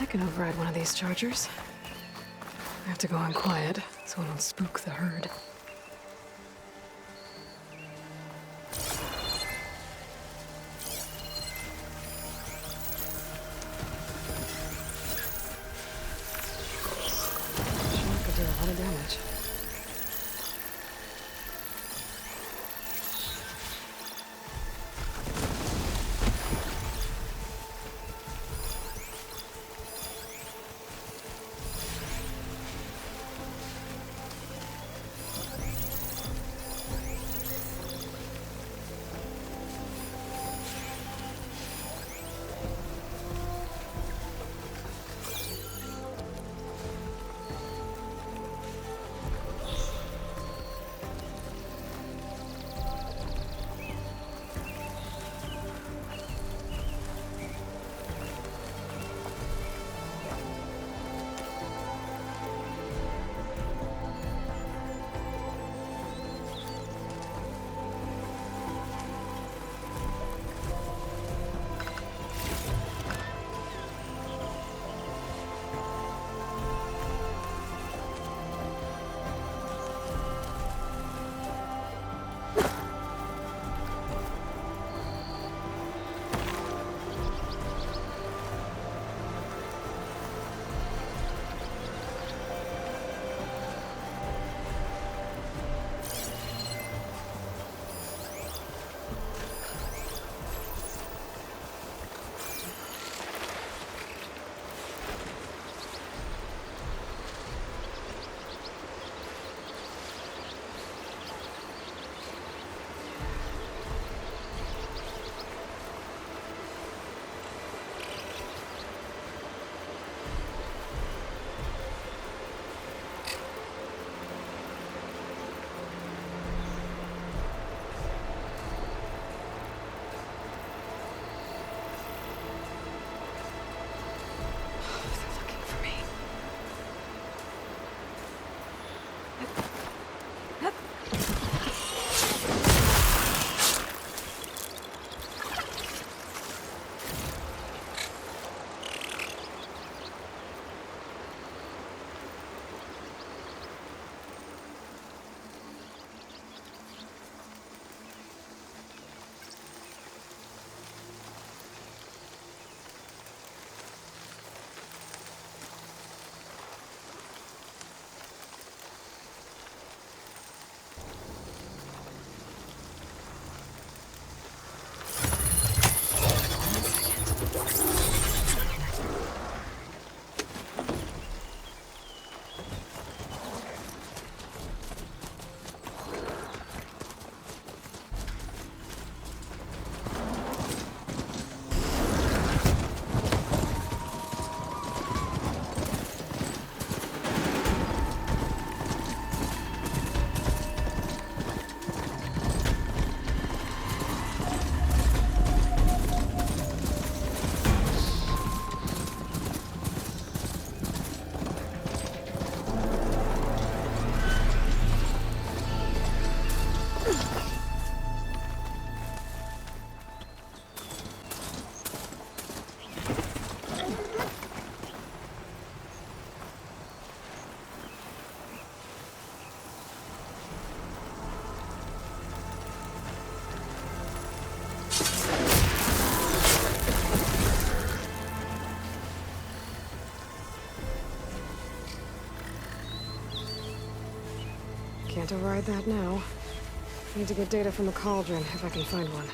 can override one of these chargers. I have to go in quiet, so I don't spook the herd. Sure could do a lot of damage. Can't override that now. Need to get data from the cauldron, if I can find one.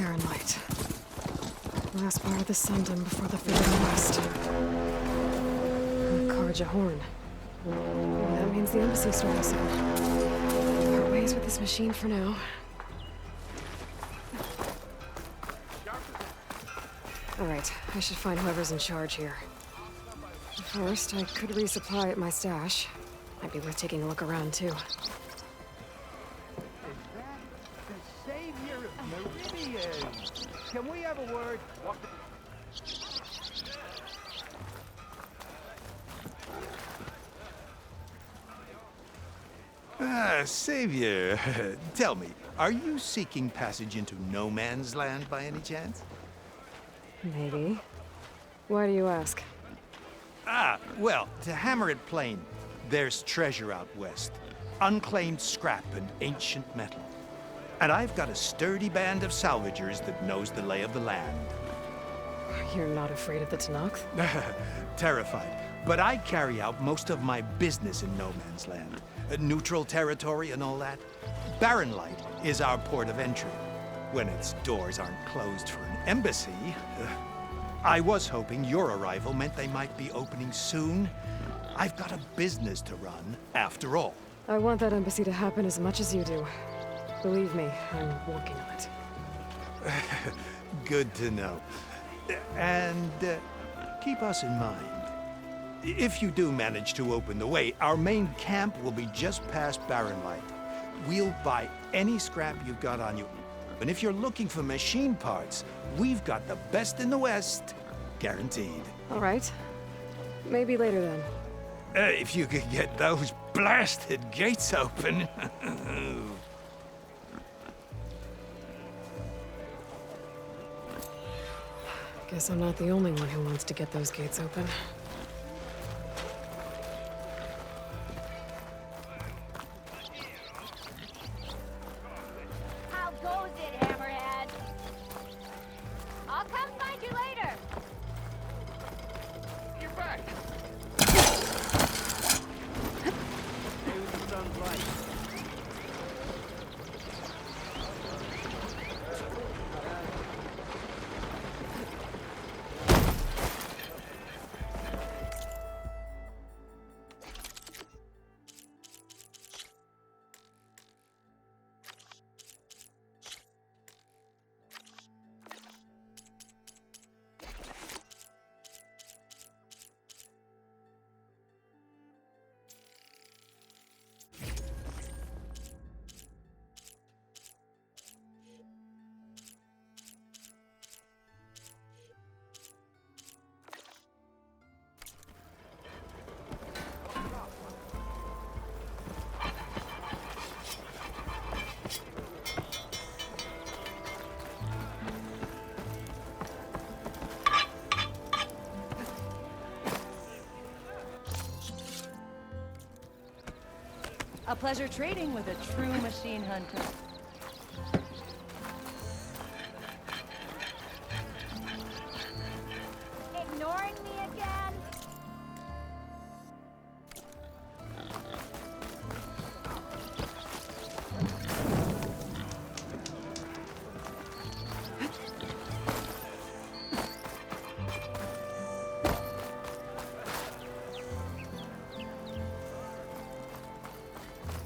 Barren Light. Last part of the Sundom before the Forbidden West. And the Karja Horn. And that means the embassy storm soon. Part ways with this machine for now. Alright, I should find whoever's in charge here. First, I could resupply at my stash. Might be worth taking a look around, too. Is that the savior of Meridian? Can we have a word? Savior, tell me, are you seeking passage into no man's land by any chance? Maybe. Why do you ask? Well, to hammer it plain, there's treasure out west. Unclaimed scrap and ancient metal. And I've got a sturdy band of salvagers that knows the lay of the land. You're not afraid of the Tenakth? Terrified. But I carry out most of my business in no man's land. Neutral territory and all that. Barren Light is our port of entry. When its doors aren't closed for an embassy. I was hoping your arrival meant they might be opening soon. I've got a business to run, after all. I want that embassy to happen as much as you do. Believe me, I'm working on it. Good to know. And keep us in mind. If you do manage to open the way, our main camp will be just past Barren Light. We'll buy any scrap you've got on you. And if you're looking for machine parts, we've got the best in the West. Guaranteed. All right. Maybe later then. If you could get those blasted gates open. Guess I'm not the only one who wants to get those gates open. How goes it, Hammerhead? I'll come find you later. You're back. Maybe the sun's light. A pleasure trading with a true machine hunter. Ignoring me again?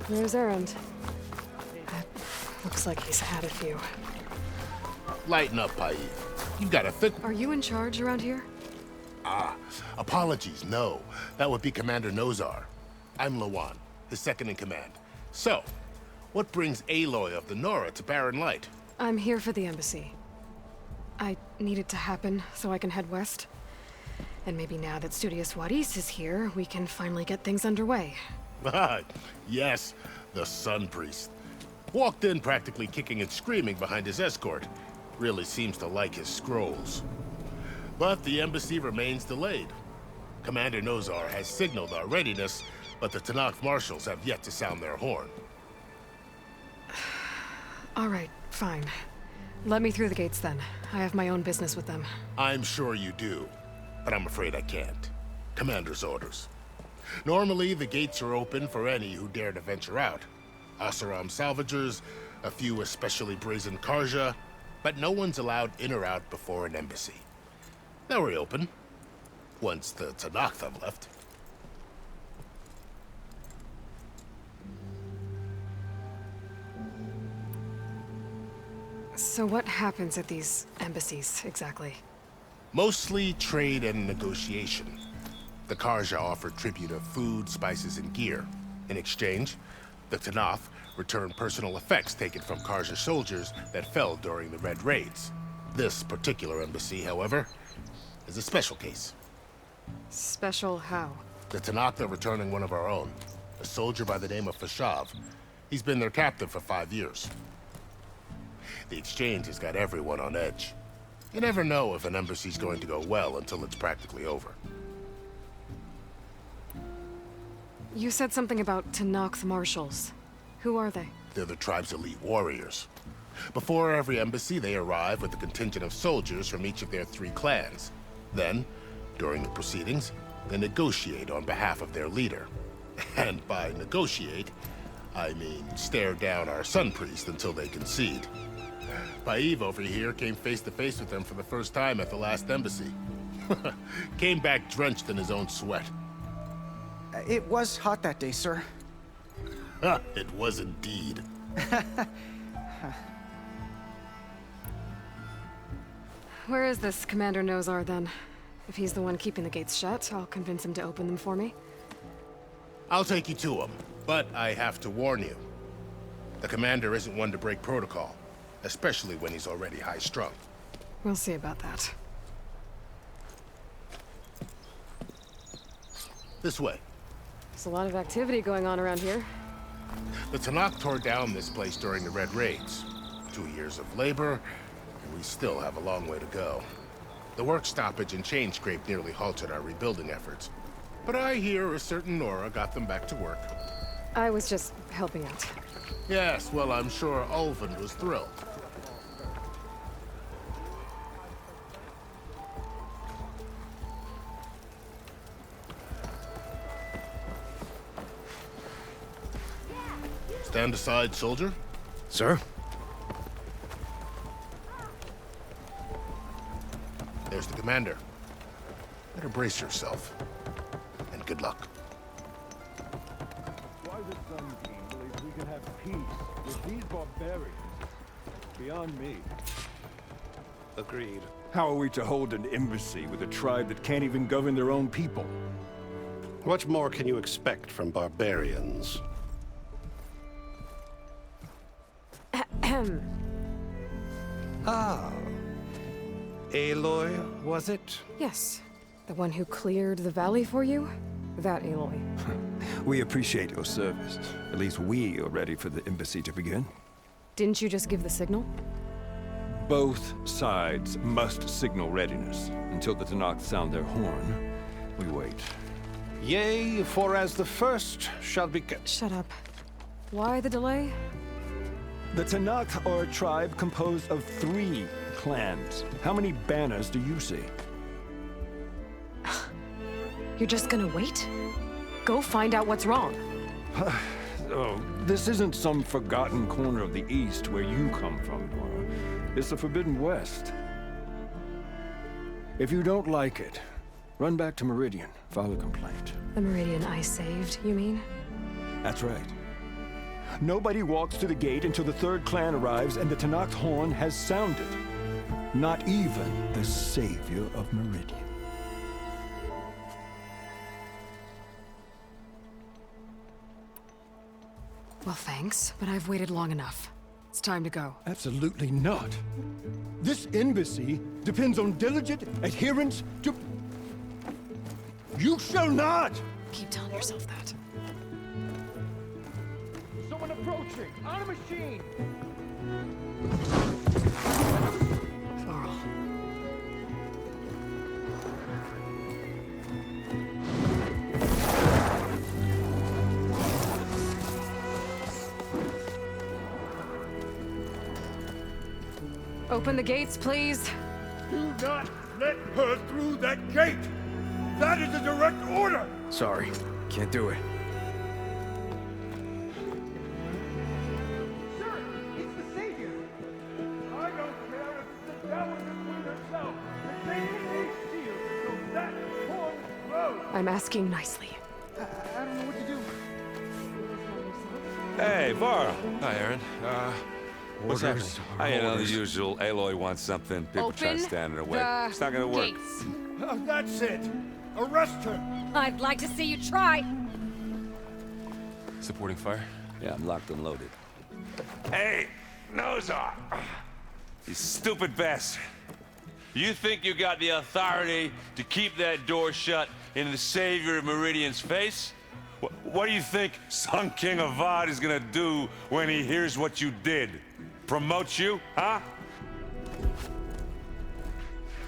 There's Erend. That looks like he's had a few. Lighten up, Paid. You've got a thick... Are you in charge around here? Apologies, no. That would be Commander Nozar. I'm Lawan, his second in command. So, what brings Aloy of the Nora to Barren Light? I'm here for the embassy. I need it to happen so I can head west. And maybe now that Studious Wadis is here, we can finally get things underway. Yes, the Sun Priest. Walked in practically kicking and screaming behind his escort. Really seems to like his scrolls. But the embassy remains delayed. Commander Nozar has signaled our readiness, but the Tenakth marshals have yet to sound their horn. All right, fine. Let me through the gates then. I have my own business with them. I'm sure you do, but I'm afraid I can't. Commander's orders. Normally, the gates are open for any who dare to venture out. Asaram salvagers, a few especially brazen Karja, but no one's allowed in or out before an embassy. They'll reopen once the Tanakh have left. So what happens at these embassies, exactly? Mostly trade and negotiation. The Karja offer tribute of food, spices, and gear. In exchange, the Tanakh return personal effects taken from Karja soldiers that fell during the Red Raids. This particular embassy, however, is a special case. Special how? The Tanakh are returning one of our own, a soldier by the name of Fashav. He's been their captive for 5 years. The exchange has got everyone on edge. You never know if an embassy's going to go well until it's practically over. You said something about Tanakh marshals. Who are they? They're the tribe's elite warriors. Before every embassy, they arrive with a contingent of soldiers from each of their 3 clans. Then, during the proceedings, they negotiate on behalf of their leader. And by negotiate, I mean stare down our sun priest until they concede. Paiv over here came face to face with them for the first time at the last embassy. Came back drenched in his own sweat. It was hot that day, sir. It was indeed. Where is this Commander Nozar, then? If he's the one keeping the gates shut, I'll convince him to open them for me. I'll take you to him, but I have to warn you. The commander isn't one to break protocol, especially when he's already high-strung. We'll see about that. This way. There's a lot of activity going on around here. The Tanakh tore down this place during the Red Raids. 2 years of labor, and we still have a long way to go. The work stoppage and chain scrape nearly halted our rebuilding efforts. But I hear a certain Nora got them back to work. I was just helping out. Yes, well, I'm sure Ulvin was thrilled. Stand aside, soldier. Sir? There's the commander. Better brace yourself. And good luck. Why the Sun King believes we can have peace with these barbarians? Beyond me. Agreed. How are we to hold an embassy with a tribe that can't even govern their own people? What more can you expect from barbarians? Ah. Aloy, was it? Yes. The one who cleared the valley for you? That Aloy. We appreciate your service. At least we are ready for the embassy to begin. Didn't you just give the signal? Both sides must signal readiness. Until the Tanakh sound their horn, we wait. Yea, for as the first shall be kept. Shut up. Why the delay? The Tanakh are a tribe composed of 3 clans. How many banners do you see? You're just gonna wait? Go find out what's wrong. Oh, this isn't some forgotten corner of the East where you come from, Nora. It's the Forbidden West. If you don't like it, run back to Meridian, file a complaint. The Meridian I saved, you mean? That's right. Nobody walks to the gate until the 3rd clan arrives and the Tanakh horn has sounded. Not even the savior of Meridian. Well, thanks, but I've waited long enough. It's time to go. Absolutely not. This embassy depends on diligent adherence to... You shall not! Keep telling yourself that. Someone approaching! On a machine! Laurel. Open the gates, please. Do not let her through that gate! That is a direct order! Sorry, can't do it. Sir, it's the Savior! I don't care I'm asking nicely. I don't know what to do. Hey, Varl. Hi, Aaron. What's happening? You know, the usual. Aloy wants something. People try to Open stand in her way. the It's not gonna work. gates. That's it. Arrest her. I'd like to see you try. Supporting fire? Yeah, I'm locked and loaded. Hey, Nozar! You stupid bastard. You think you got the authority to keep that door shut in the Savior of Meridian's face? What do you think Sun King Avad is gonna do when he hears what you did? Promote you, huh?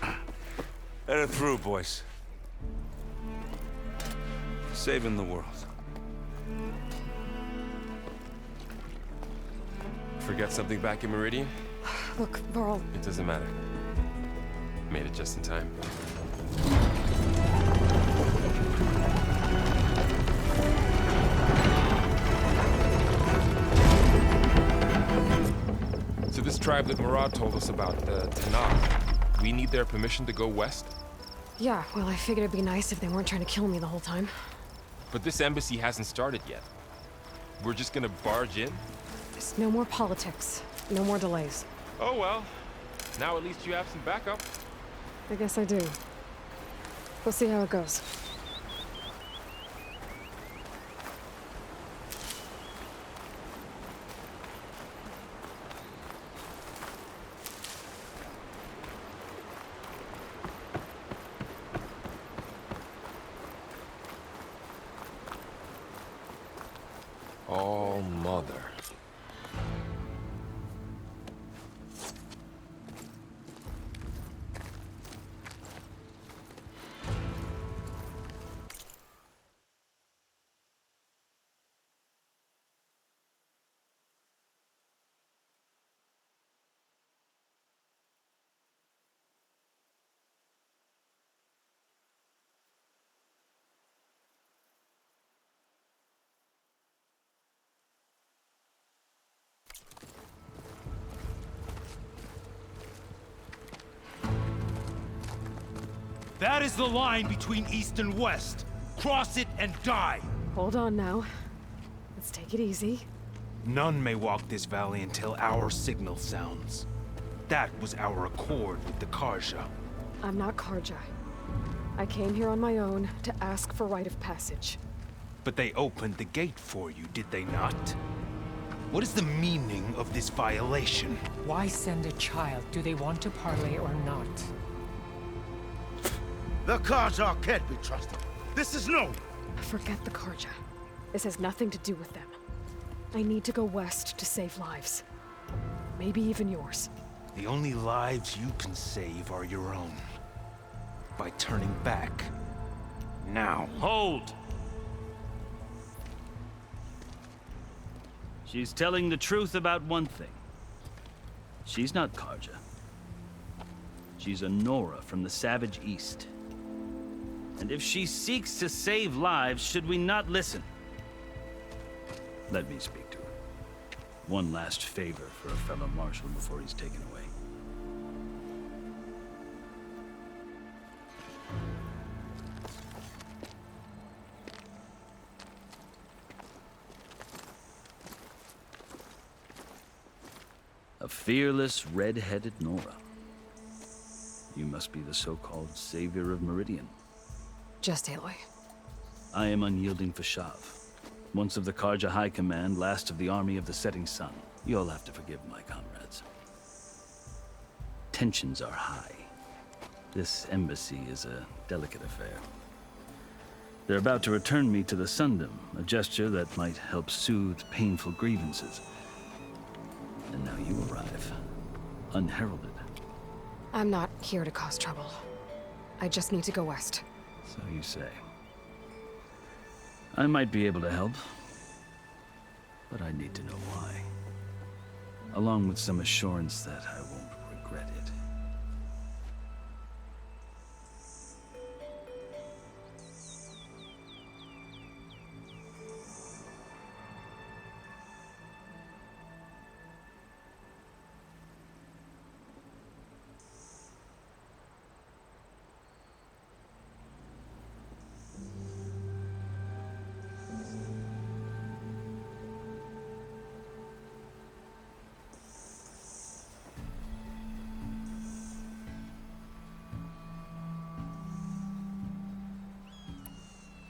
Let her through, boys. Saving the world. Forget something back in Meridian? Look, Varl, It doesn't matter. Made it just in time. So this tribe that Murad told us about, the Tanakh, we need their permission to go west? yeah, well, I figured it'd be nice if they weren't trying to kill me the whole time. But this embassy hasn't started yet. We're just gonna barge in? Just no more politics. No more delays. Oh well. Now at least you have some backup. I guess I do. We'll see how it goes. Oh, mother. That is the line between East and West. Cross it and die. Hold on now. Let's take it easy. None may walk this valley until our signal sounds. That was our accord with the Karja. I'm not Karja. I came here on my own to ask for rite of passage. But they opened the gate for you, did they not? What is the meaning of this violation? Why send a child? Do they want to parley or not? The Karja can't be trusted. This is known. Forget the Karja. This has nothing to do with them. I need to go west to save lives. Maybe even yours. The only lives you can save are your own. By turning back. Now. Hold! She's telling the truth about one thing. She's not Karja. She's a Nora from the Savage East. And if she seeks to save lives, should we not listen? Let me speak to her. One last favor for a fellow marshal before he's taken away. A fearless, red-headed Nora. You must be the so-called savior of Meridian. Just Aloy. I am unyielding Fashav. Once of the Karja High Command, last of the army of the setting sun. You'll have to forgive my comrades. Tensions are high. This embassy is a delicate affair. They're about to return me to the Sundom, a gesture that might help soothe painful grievances. And now you arrive, unheralded. I'm not here to cause trouble. I just need to go west. So you say. I might be able to help, but I need to know why. Along with some assurance that I won't regret it.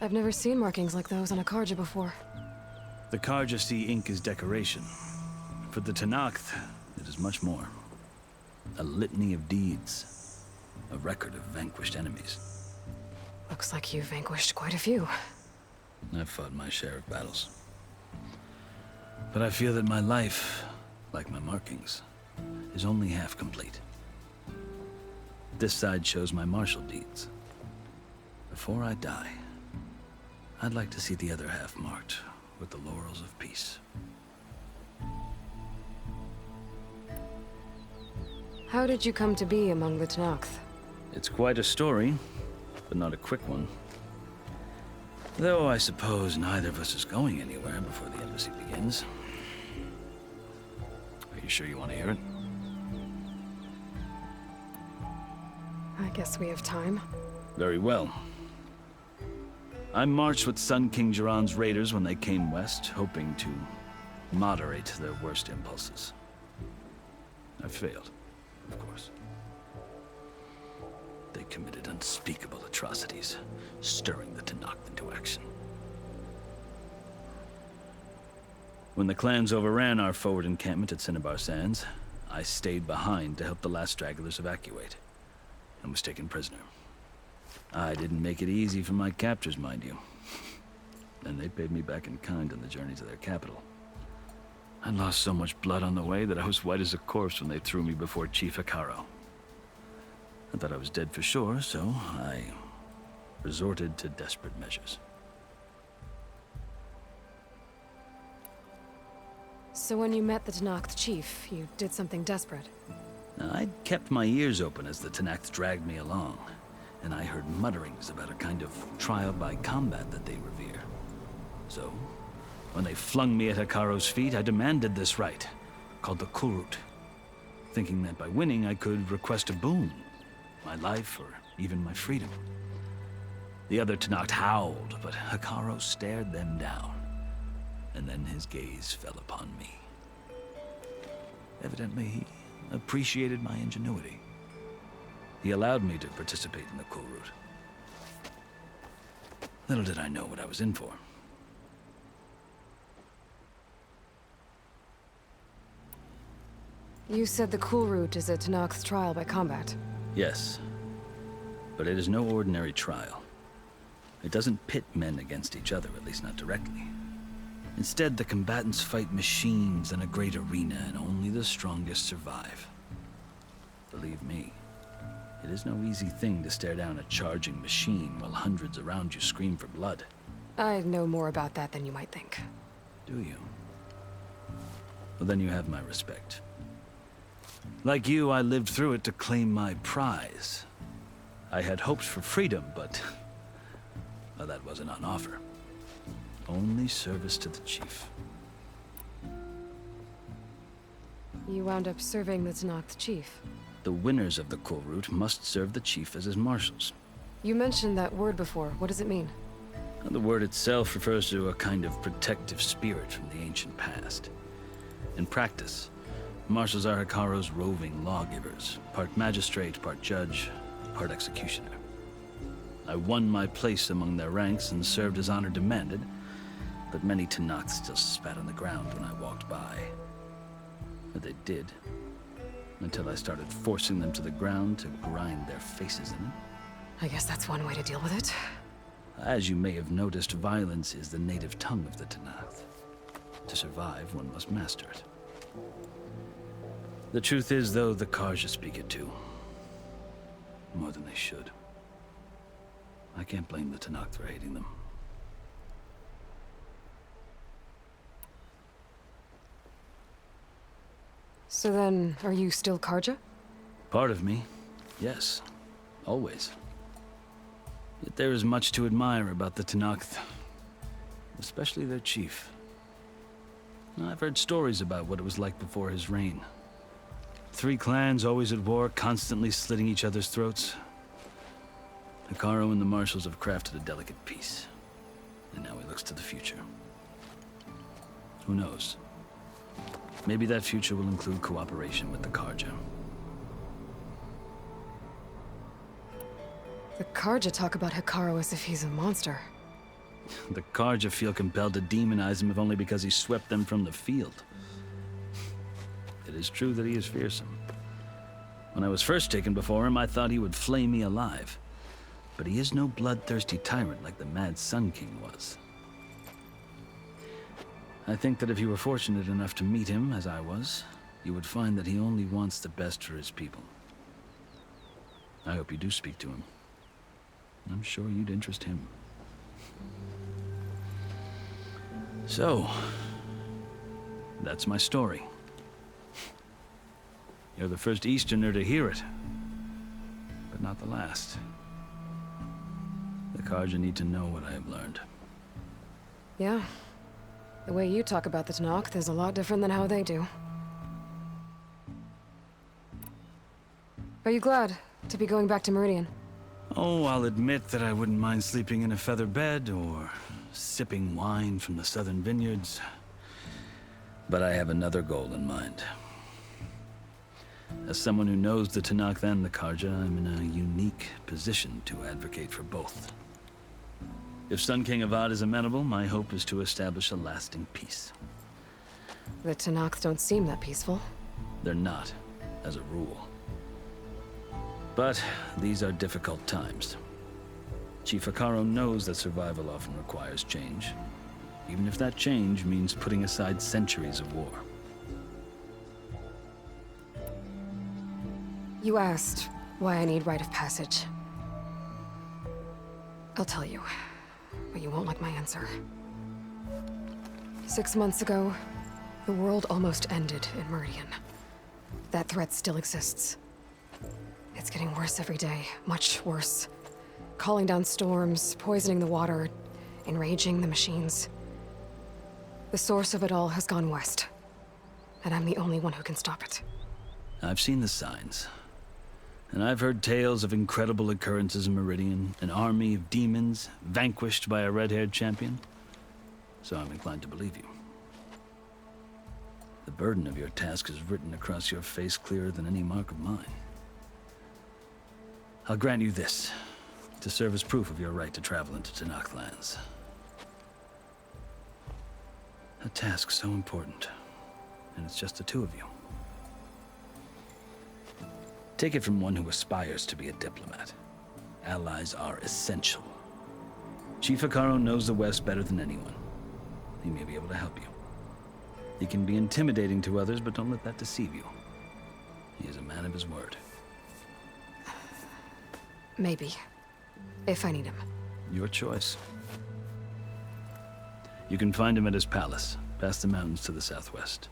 I've never seen markings like those on a Karja before. The Karja see ink as decoration. For the Tenakth, it is much more. A litany of deeds. A record of vanquished enemies. Looks like you've vanquished quite a few. I've fought my share of battles. But I feel that my life, like my markings, is only half complete. This side shows my martial deeds. Before I die, I'd like to see the other half marked with the laurels of peace. How did you come to be among the Tenakth? It's quite a story, but not a quick one. Though I suppose neither of us is going anywhere before the embassy begins. Are you sure you want to hear it? I guess we have time. Very well. I marched with Sun King Jiran's raiders when they came west, hoping to moderate their worst impulses. I failed, of course. They committed unspeakable atrocities, stirring the Tenakth into action. When the clans overran our forward encampment at Cinnabar Sands, I stayed behind to help the last stragglers evacuate, and was taken prisoner. I didn't make it easy for my captors, mind you. And they paid me back in kind on the journey to their capital. I lost so much blood on the way that I was white as a corpse when they threw me before Chief Hikaro. I thought I was dead for sure, so I resorted to desperate measures. So when you met the Tenakth chief, you did something desperate? I'd kept my ears open as the Tenakth dragged me along, and I heard mutterings about a kind of trial by combat that they revere. So, when they flung me at Hikaro's feet, I demanded this right, called the Kulrut, thinking that by winning I could request a boon, my life or even my freedom. The other Tenakth howled, but Hikaro stared them down, and then his gaze fell upon me. Evidently, he appreciated my ingenuity. He allowed me to participate in the Kulrut. Little did I know what I was in for. You said the Kulrut is a Tenakth's trial by combat. Yes, but it is no ordinary trial. It doesn't pit men against each other, at least not directly. Instead, the combatants fight machines in a great arena, and only the strongest survive. Believe me, it is no easy thing to stare down a charging machine while hundreds around you scream for blood. I know more about that than you might think. Do you? Well, then you have my respect. Like you, I lived through it to claim my prize. I had hoped for freedom, but well, that wasn't on offer. Only service to the chief. You wound up serving the Tenakth chief. The winners of the Kulrut must serve the chief as his marshals. You mentioned that word before. What does it mean? The word itself refers to a kind of protective spirit from the ancient past. In practice, marshals are Hikaro's roving lawgivers, part magistrate, part judge, part executioner. I won my place among their ranks and served as honor demanded, but many Tenakth still spat on the ground when I walked by. But they did, until I started forcing them to the ground to grind their faces in it. I guess that's one way to deal with it. As you may have noticed, violence is the native tongue of the Tenakth. To survive, one must master it. The truth is, though, the Karja speak it too. More than they should. I can't blame the Tenakth for hating them. So then, are you still Karja? Part of me, yes. Always. Yet there is much to admire about the Tenakth. Especially their chief. I've heard stories about what it was like before his reign. 3 clans always at war, constantly slitting each other's throats. Hikaro and the marshals have crafted a delicate peace. And now he looks to the future. Who knows? Maybe that future will include cooperation with the Karja. The Karja talk about Hikaro as if he's a monster. The Karja feel compelled to demonize him if only because he swept them from the field. It is true that he is fearsome. When I was first taken before him, I thought he would flay me alive. But he is no bloodthirsty tyrant like the Mad Sun King was. I think that if you were fortunate enough to meet him, as I was, you would find that he only wants the best for his people. I hope you do speak to him. I'm sure you'd interest him. So, that's my story. You're the first Easterner to hear it, but not the last. The Karja need to know what I have learned. Yeah. The way you talk about the Tanakh is a lot different than how they do. Are you glad to be going back to Meridian? Oh, I'll admit that I wouldn't mind sleeping in a feather bed or sipping wine from the southern vineyards. But I have another goal in mind. As someone who knows the Tanakh and the Karja, I'm in a unique position to advocate for both. If Sun King Avad is amenable, my hope is to establish a lasting peace. The Tanakh don't seem that peaceful. They're not, as a rule. But these are difficult times. Chief Akaro knows that survival often requires change, even if that change means putting aside centuries of war. You asked why I need rite of passage. I'll tell you, but you won't like my answer. 6 months ago, the world almost ended in Meridian. That threat still exists. It's getting worse every day, much worse. Calling down storms, poisoning the water, enraging the machines. The source of it all has gone west, and I'm the only one who can stop it. I've seen the signs. And I've heard tales of incredible occurrences in Meridian, an army of demons vanquished by a red-haired champion. So I'm inclined to believe you. The burden of your task is written across your face clearer than any mark of mine. I'll grant you this, to serve as proof of your right to travel into Tanakh lands. A task so important, and it's just the two of you. Take it from one who aspires to be a diplomat. Allies are essential. Chief Akaro knows the West better than anyone. He may be able to help you. He can be intimidating to others, but don't let that deceive you. He is a man of his word. Maybe. If I need him. Your choice. You can find him at his palace, past the mountains to the southwest.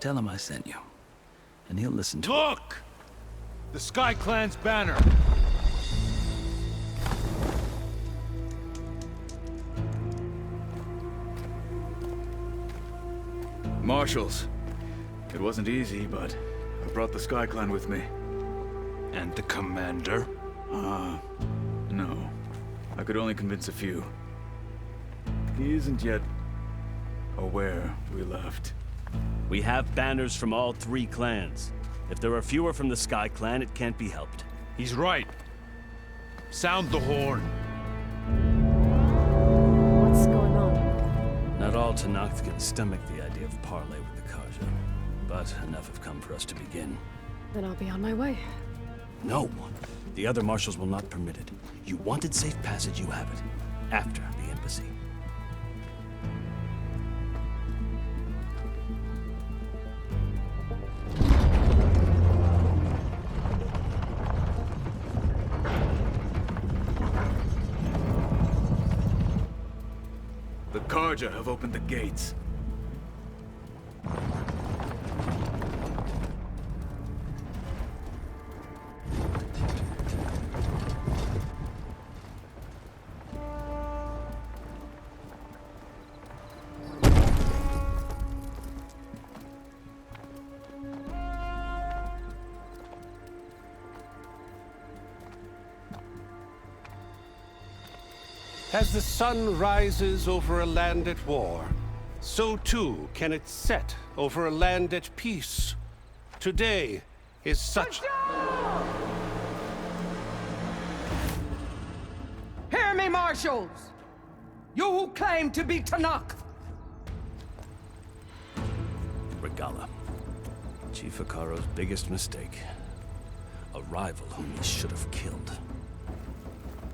Tell him I sent you, and he'll listen to it. Look! The Sky Clan's banner! Marshals. It wasn't easy, but I brought the Sky Clan with me. And the commander? No. I could only convince a few. He isn't yet aware we left. We have banners from all 3 clans. If there are fewer from the Sky Clan, it can't be helped. He's right. Sound the horn. What's going on? Not all Tanakh can stomach the idea of parley with the Karja, but enough have come for us to begin. Then I'll be on my way. No. The other marshals will not permit it. You wanted safe passage, you have it. After the embassy. The Karja have opened the gates. As the sun rises over a land at war, so too can it set over a land at peace. Today is such... Hear me, marshals! You who claim to be Tanakh! Regala. Chief Hikaro's biggest mistake. A rival whom he should have killed.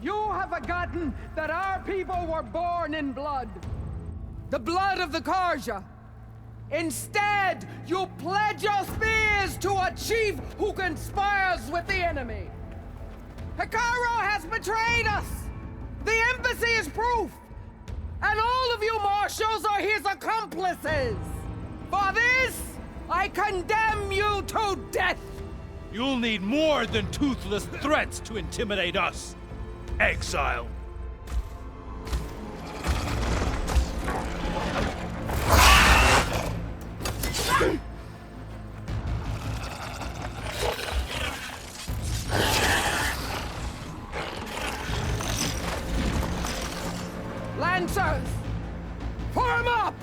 You have forgotten that our people were born in blood. The blood of the Karja. Instead, you pledge your spears to a chief who conspires with the enemy. Hikaro has betrayed us! The embassy is proof! And all of you marshals are his accomplices! For this, I condemn you to death! You'll need more than toothless threats to intimidate us. Exile. Lancers! Form up!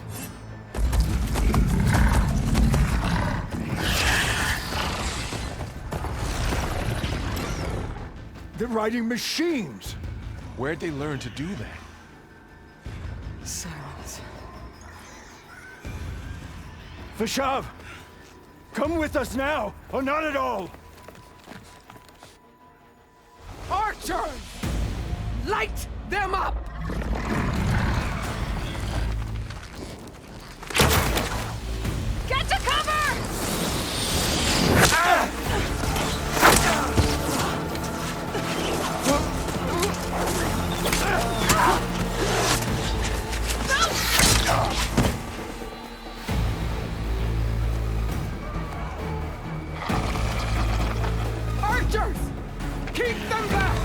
They're riding machines! Where'd they learn to do that? Silence. Vashav! Come with us now, or not at all! Archers! Light them up! Get to cover! Archers! Keep them back!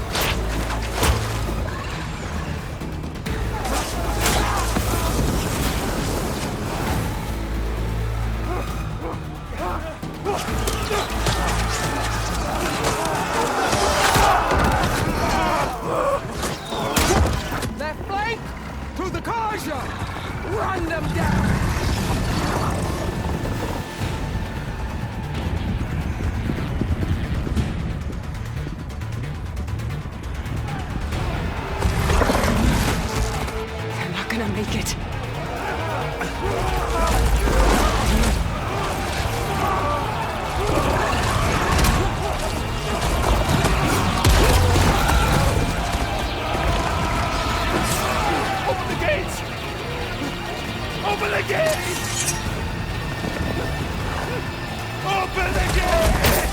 Left flank! To the Karja! Run them down! They're not gonna make it. Open the gates! Open the gates! Open the gates!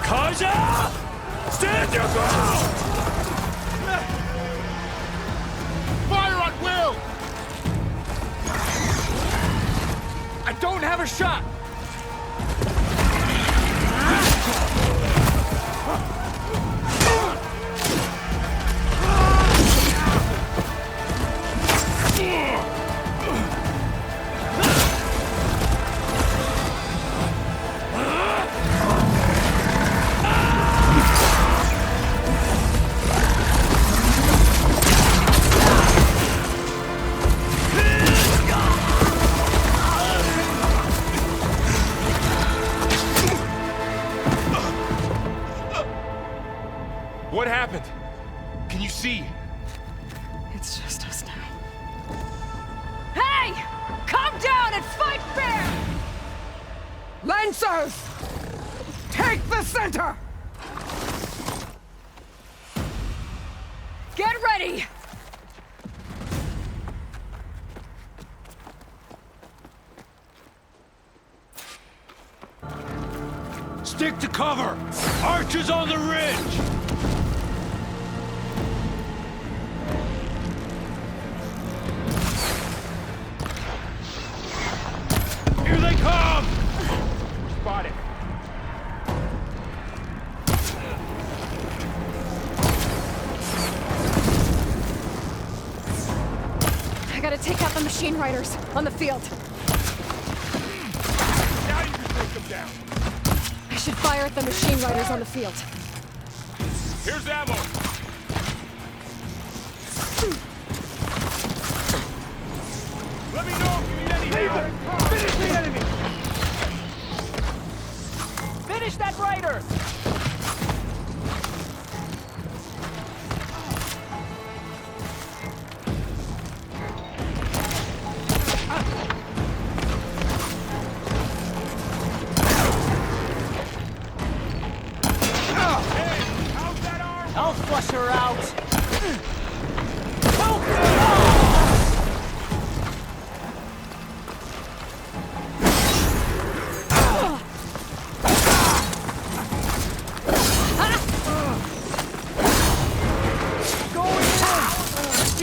Kaja! Stand your ground! Fire at will! I don't have a shot! What happened? Can you see? It's just us now. Hey! Calm down and fight fair! Lancers! Take the center! Get ready! Stick to cover! Archers on the ridge! Here they come! Spotted. I gotta take out the machine riders on the field. Now you can take them down. I should fire at the machine riders on the field. Here's ammo. Let me know if you need any help. Finish the enemy! Finish that rider!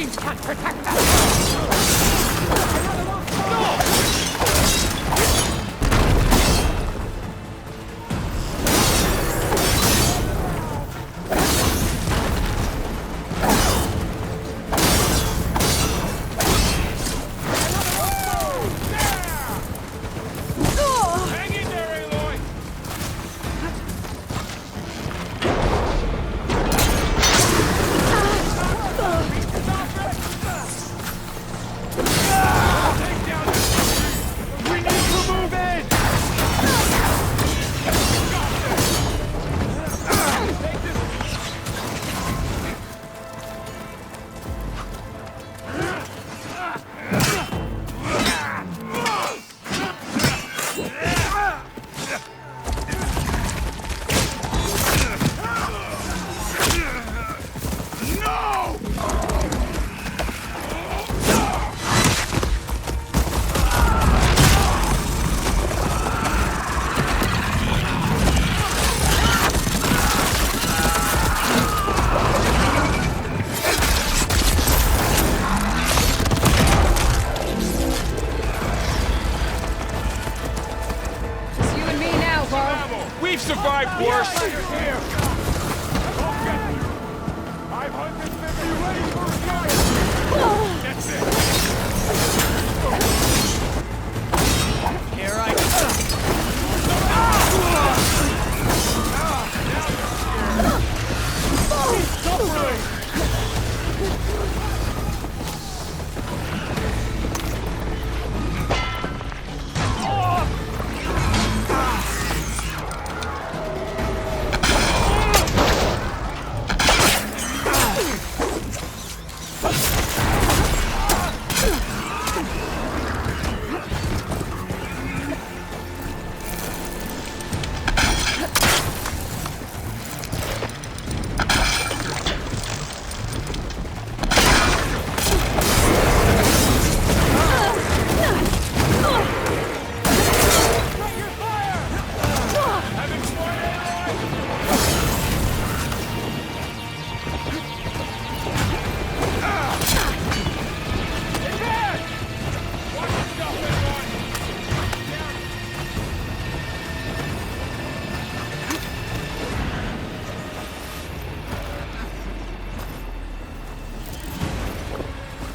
Machines can't protect us! Hang in there, Aloy! We need to move in! It's you and me now, Barb. We've survived worse! Here! Okay. 550 ready for fire! That's it! Here I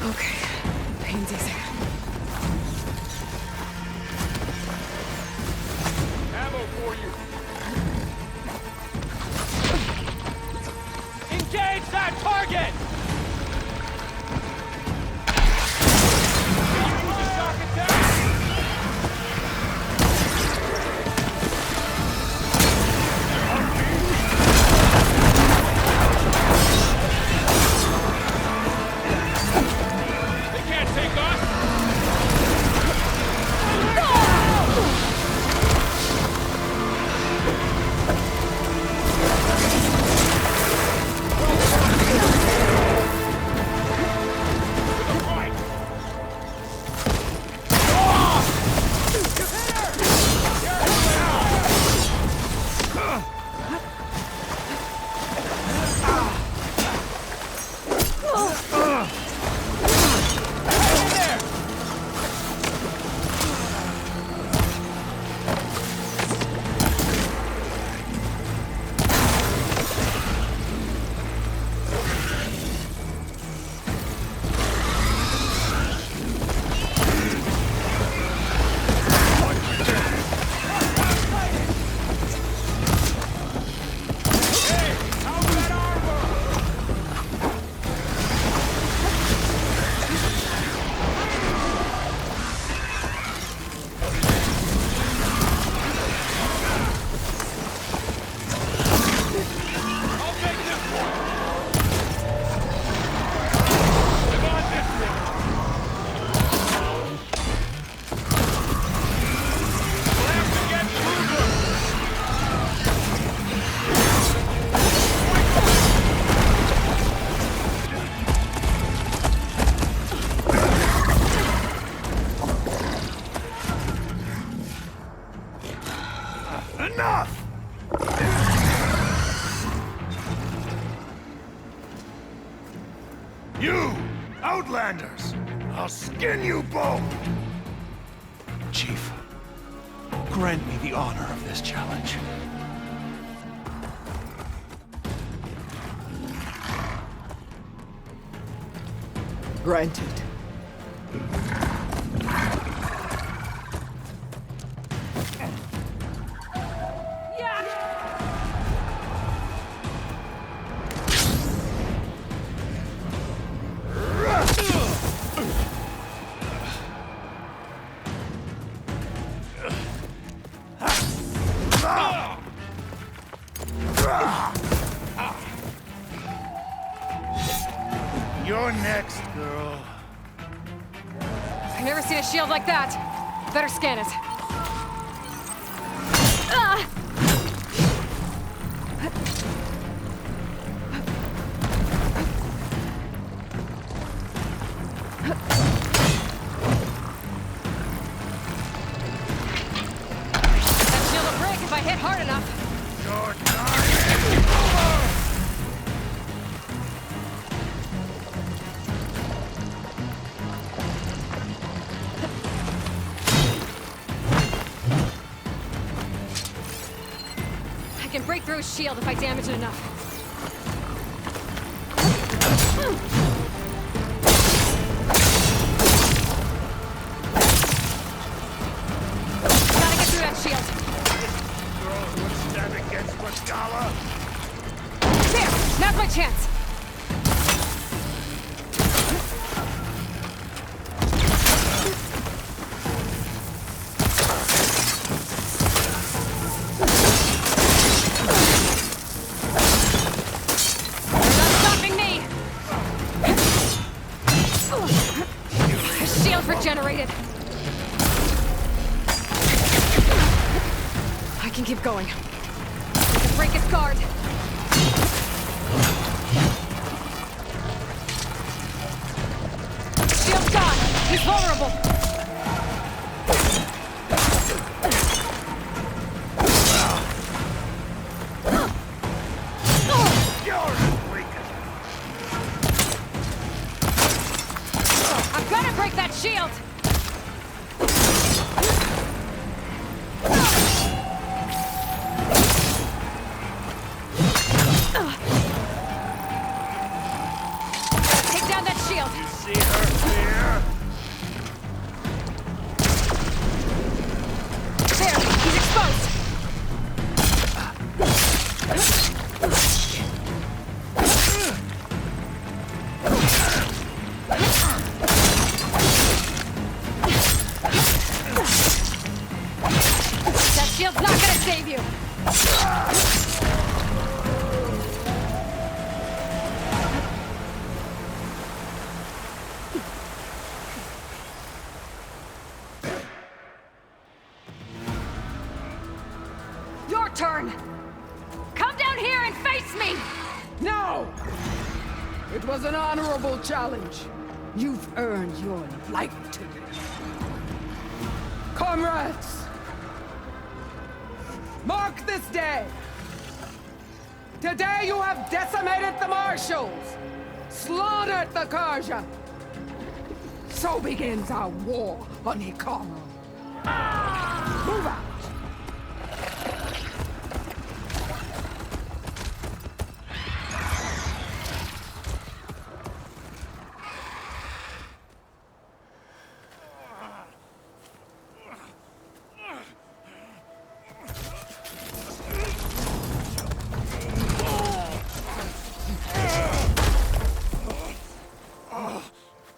Okay, pain's easy. Ammo for you! Engage that target! They can't take us! Outlanders! I'll skin you both! Chief, grant me the honor of this challenge. Granted. You're next, girl. I've never seen a shield like that. Better scan it. That shield will break if I hit hard enough. Your time is over! I can break through his shield if I damage it enough. Gotta get through that shield. Girl would stand against Regala? There! Now's my chance! You're not stopping me! His shield's regenerated. I can keep going. I can break his guard. Shield's gone! He's vulnerable! I'm gonna break that shield! Take down that shield! See her fear? There! He's exposed! That shield's not gonna save you! Your turn! Come down here and face me! No! It was an honorable challenge. You've earned your life today. Comrades! Mark this day! Today you have decimated the Marshals! Slaughtered the Karja! So begins our war on Hikaru. Move out!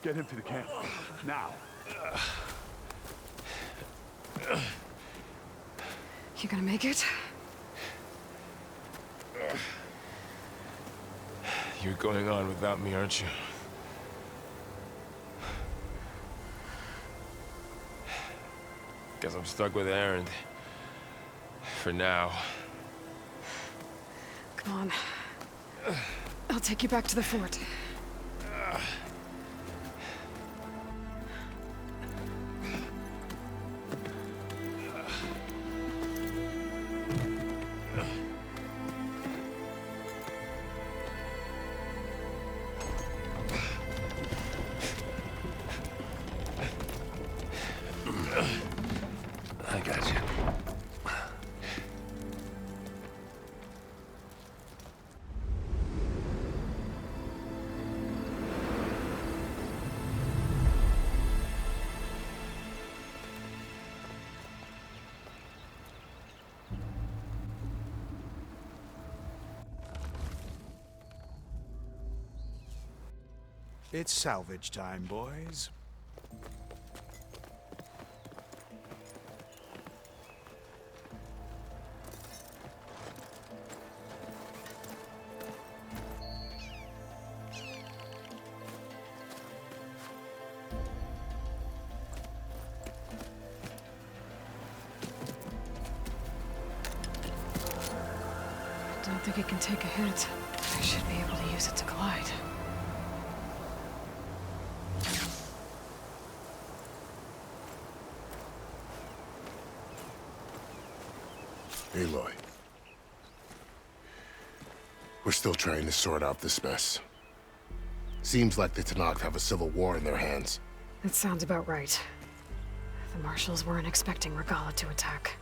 Get him to the camp. Now. You gonna make it? You're going on without me, aren't you? Guess I'm stuck with Erend. For now. Come on. I'll take you back to the fort. It's salvage time, boys. I don't think it can take a hit. I should be able to use it to glide. Aloy. We're still trying to sort out this mess. Seems like the Tenakth have a civil war in their hands. That sounds about right. The Marshals weren't expecting Regala to attack.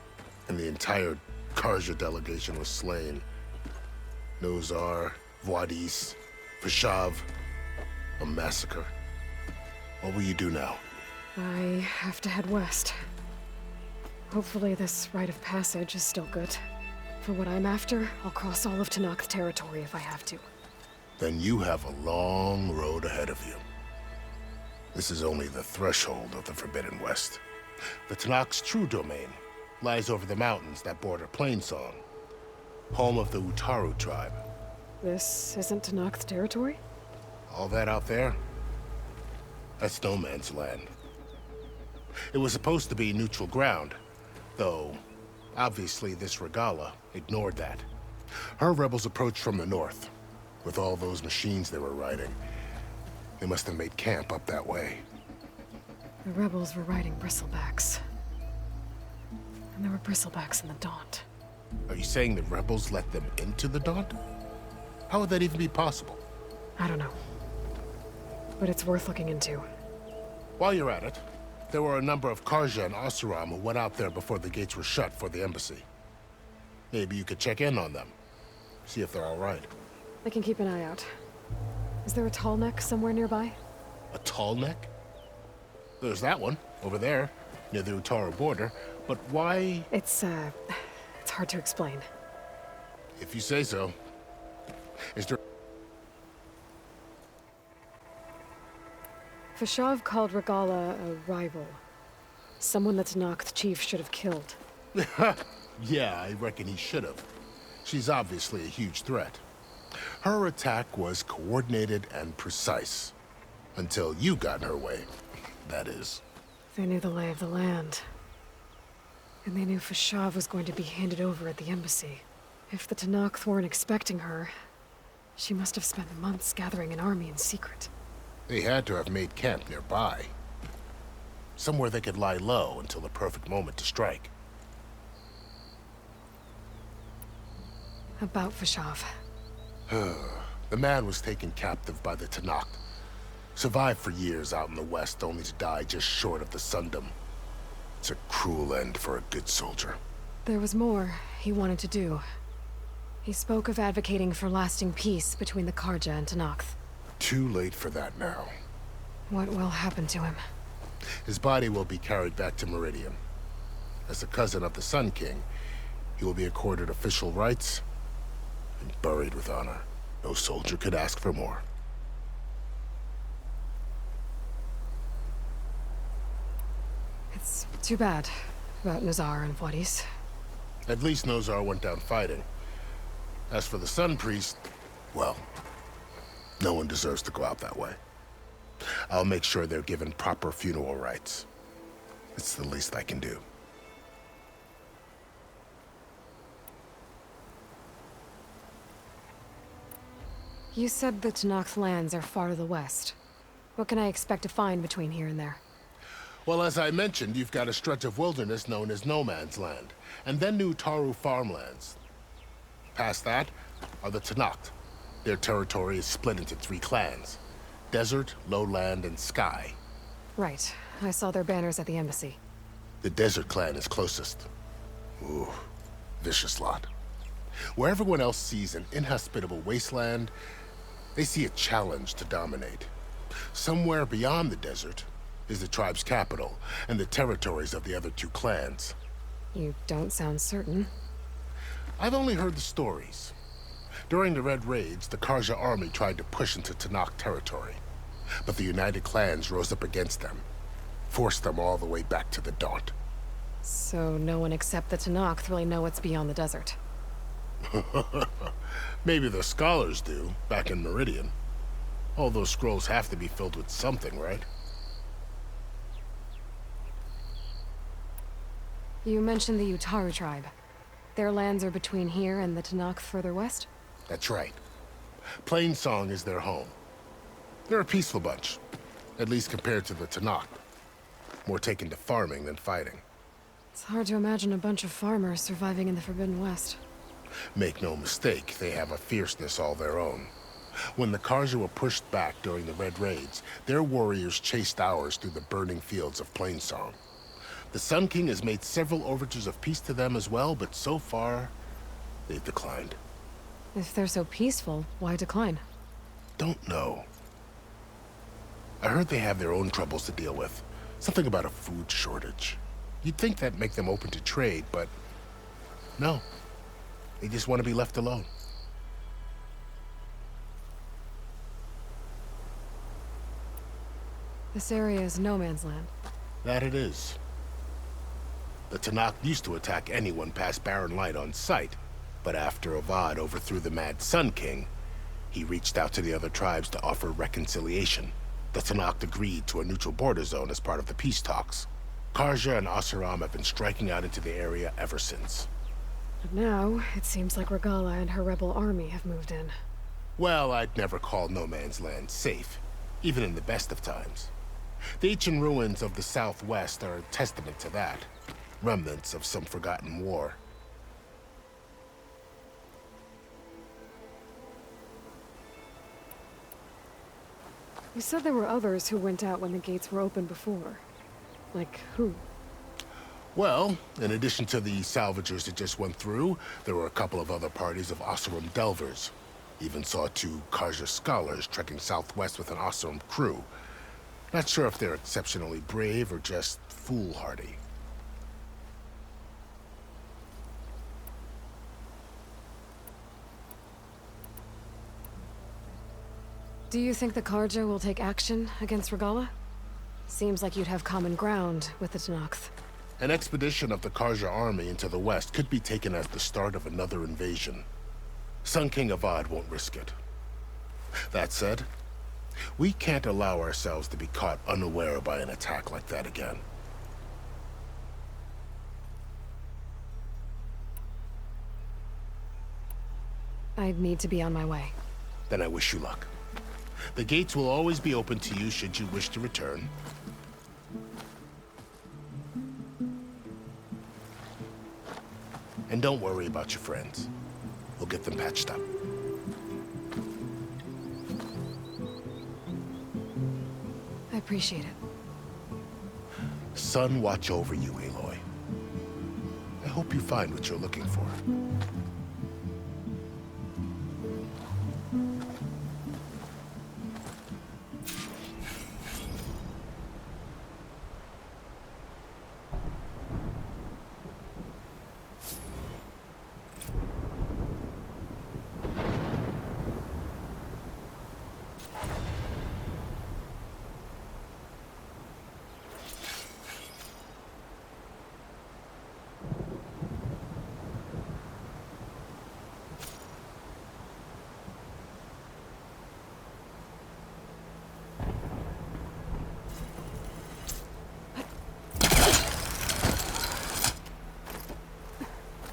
And the entire Karja delegation was slain. Nozar, Voidis, Vashav. A massacre. What will you do now? I have to head west. Hopefully this rite of passage is still good. For what I'm after, I'll cross all of Tenakth territory if I have to. Then you have a long road ahead of you. This is only the threshold of the Forbidden West. The Tenakth's true domain lies over the mountains that border Plainsong, home of the Utaru tribe. This isn't Tenakth territory? All that out there? That's no man's land. It was supposed to be neutral ground, though obviously this Regala ignored that. Her rebels approached from the north, with all those machines they were riding. They must have made camp up that way. The rebels were riding bristlebacks. And there were bristlebacks in the Daunt. Are you saying the rebels let them into the Daunt? How would that even be possible? I don't know. But it's worth looking into. While you're at it, there were a number of Karja and Oseram who went out there before the gates were shut for the embassy. Maybe you could check in on them. See if they're all right. I can keep an eye out. Is there a tall neck somewhere nearby? A tall neck? There's that one, over there, near the Utaru border. But why? It's hard to explain. If you say so. Is there... Vashav called Regala a rival. Someone that Tenakth chief should have killed. Yeah, I reckon he should have. She's obviously a huge threat. Her attack was coordinated and precise. Until you got in her way, that is. They knew the lay of the land. And they knew Vashav was going to be handed over at the embassy. If the Tenakth weren't expecting her, she must have spent months gathering an army in secret. They had to have made camp nearby. Somewhere they could lie low until the perfect moment to strike. About Vashav. The man was taken captive by the Tenakth. Survived for years out in the west, only to die just short of the Sundom. It's a cruel end for a good soldier. There was more he wanted to do. He spoke of advocating for lasting peace between the Karja and Tenakth. Too late for that now. What will happen to him? His body will be carried back to Meridian. As a cousin of the Sun King, he will be accorded official rights and buried with honor. No soldier could ask for more. It's too bad about Nozar and Voidis. At least Nozar went down fighting. As for the Sun Priest, well, no one deserves to go out that way. I'll make sure they're given proper funeral rites. It's the least I can do. You said the Tenakth lands are far to the west. What can I expect to find between here and there? Well, as I mentioned, you've got a stretch of wilderness known as No Man's Land, and then New Taru farmlands. Past that are the Tenakth. Their territory is split into 3 clans: Desert, Lowland, and Sky. Right. I saw their banners at the embassy. The Desert clan is closest. Ooh, vicious lot. Where everyone else sees an inhospitable wasteland, they see a challenge to dominate. Somewhere beyond the desert is the tribe's capital and the territories of the other 2 clans. You don't sound certain. I've only heard the stories. During the Red Raids, the Karja army tried to push into Tenakth territory. But the united clans rose up against them, forced them all the way back to the Daunt. So no one except the Tenakth really know what's beyond the desert. Maybe the scholars do, back in Meridian. All those scrolls have to be filled with something, right? You mentioned the Utaru tribe. Their lands are between here and the Tenakth further west? That's right. Plainsong is their home. They're a peaceful bunch, at least compared to the Tenakth. More taken to farming than fighting. It's hard to imagine a bunch of farmers surviving in the Forbidden West. Make no mistake, they have a fierceness all their own. When the Karja were pushed back during the Red Raids, their warriors chased ours through the burning fields of Plainsong. The Sun King has made several overtures of peace to them as well, but so far, they've declined. If they're so peaceful, why decline? Don't know. I heard they have their own troubles to deal with. Something about a food shortage. You'd think that'd make them open to trade, but no. They just want to be left alone. This area is no man's land. That it is. The Tenakth used to attack anyone past Barren Light on sight, but after Avad overthrew the Mad Sun King, he reached out to the other tribes to offer reconciliation. The Tenakth agreed to a neutral border zone as part of the peace talks. Karja and Oseram have been striking out into the area ever since. But now, it seems like Regala and her rebel army have moved in. Well, I'd never call no man's land safe, even in the best of times. The ancient ruins of the Southwest are a testament to that. Remnants of some forgotten war. You said there were others who went out when the gates were open before. Like who? Well, in addition to the salvagers that just went through, there were a couple of other parties of Oseram delvers. Even saw 2 Karja scholars trekking southwest with an Oseram crew. Not sure if they're exceptionally brave or just foolhardy. Do you think the Karja will take action against Regala? Seems like you'd have common ground with the Tenakth. An expedition of the Karja army into the west could be taken as the start of another invasion. Sun King Avad won't risk it. That said, we can't allow ourselves to be caught unaware by an attack like that again. I'd need to be on my way. Then I wish you luck. The gates will always be open to you should you wish to return. And don't worry about your friends. We'll get them patched up. I appreciate it. Sun watch over you, Aloy. I hope you find what you're looking for.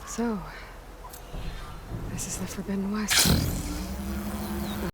So, this is the Forbidden West.